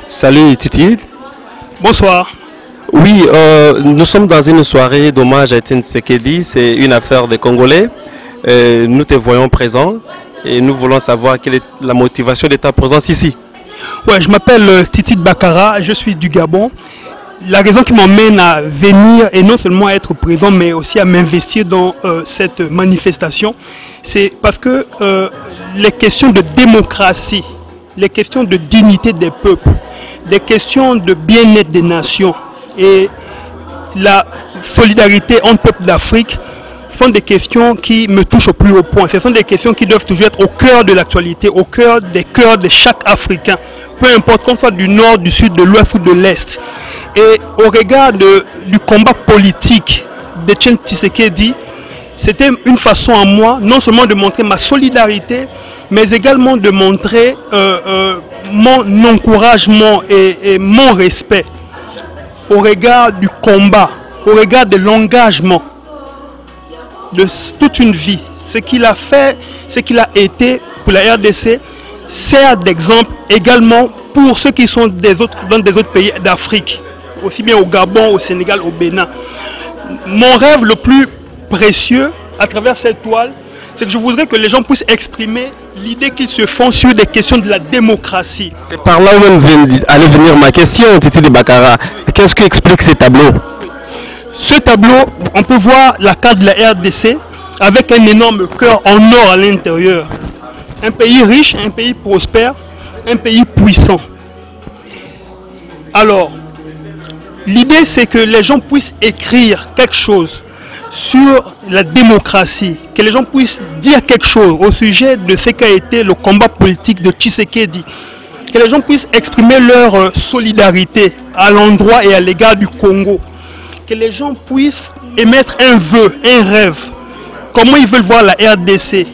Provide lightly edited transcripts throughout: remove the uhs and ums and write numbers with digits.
Salut Titi. Bonsoir. Oui, nous sommes dans une soirée d'hommage à Etienne Tshisekedi. C'est une affaire des Congolais. Nous te voyons présent et nous voulons savoir quelle est la motivation de ta présence ici. Ouais, je m'appelle Titi Bakara, je suis du Gabon. La raison qui m'emmène à venir et non seulement à être présent mais aussi à m'investir dans cette manifestation, c'est parce que les questions de démocratie, les questions de dignité des peuples, des questions de bien-être des nations et la solidarité entre peuples d'Afrique sont des questions qui me touchent au plus haut point. Ce sont des questions qui doivent toujours être au cœur de l'actualité, au cœur de chaque Africain, peu importe qu'on soit du nord, du sud, de l'ouest ou de l'est. Et au regard du combat politique d'Etienne Tshisekedi, c'était une façon à moi, non seulement de montrer ma solidarité, mais également de montrer mon encouragement et mon respect au regard du combat, au regard de l'engagement de toute une vie. Ce qu'il a fait, ce qu'il a été pour la RDC, sert d'exemple également pour ceux qui sont dans des autres pays d'Afrique, aussi bien au Gabon, au Sénégal, au Bénin. Mon rêve le plus précieux à travers cette toile, c'est que je voudrais que les gens puissent exprimer l'idée qu'ils se font sur des questions de la démocratie. C'est par là où allait venir ma question, Titi de Bakara. Qu'est-ce qui explique ces tableaux? Ce tableau, on peut voir la carte de la RDC avec un énorme cœur en or à l'intérieur. Un pays riche, un pays prospère, un pays puissant. Alors, l'idée c'est que les gens puissent écrire quelque chose sur la démocratie, que les gens puissent dire quelque chose au sujet de ce qu'a été le combat politique de Tshisekedi, que les gens puissent exprimer leur solidarité à l'endroit et à l'égard du Congo, que les gens puissent émettre un vœu, un rêve, comment ils veulent voir la RDC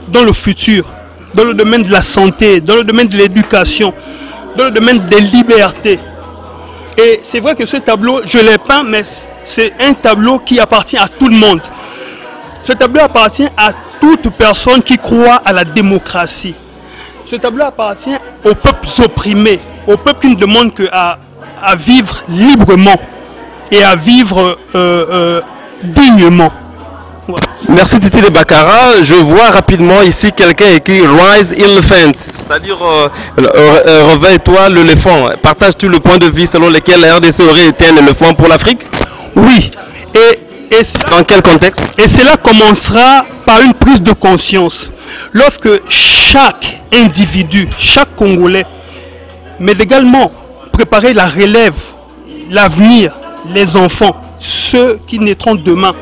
dans le futur, dans le domaine de la santé, dans le domaine de l'éducation, dans le domaine des libertés. Et c'est vrai que ce tableau, je l'ai peint, mais c'est un tableau qui appartient à tout le monde. Ce tableau appartient à toute personne qui croit à la démocratie. Ce tableau appartient aux peuples opprimés, aux peuples qui ne demandent qu'à vivre librement et à vivre dignement. Voilà. Merci Titi de Bakara. Je vois rapidement ici quelqu'un écrit Rise Elephant, c'est-à-dire réveille-toi l'éléphant. Partages-tu le point de vue selon lequel la RDC aurait été un éléphant pour l'Afrique? Oui. Et dans quel contexte? Et cela commencera par une prise de conscience. Lorsque chaque individu, chaque Congolais, mais également préparer la relève, l'avenir, les enfants, ceux qui naîtront demain,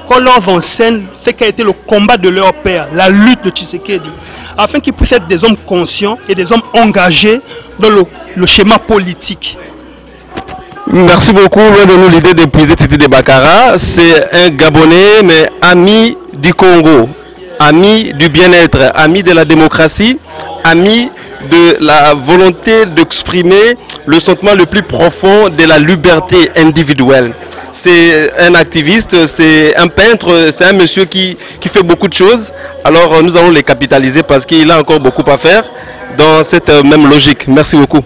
qu'on leur enseigne ce qu'a été le combat de leur père, la lutte de Tshisekedi, afin qu'ils puissent être des hommes conscients et des hommes engagés dans le schéma politique. Merci beaucoup. Loin de nous l'idée d'épuiser Titi de Bakara. C'est un Gabonais, mais ami du Congo, ami du bien-être, ami de la démocratie, ami de la volonté d'exprimer le sentiment le plus profond de la liberté individuelle. C'est un activiste, c'est un peintre, c'est un monsieur qui fait beaucoup de choses. Alors nous allons les capitaliser parce qu'il a encore beaucoup à faire dans cette même logique. Merci beaucoup.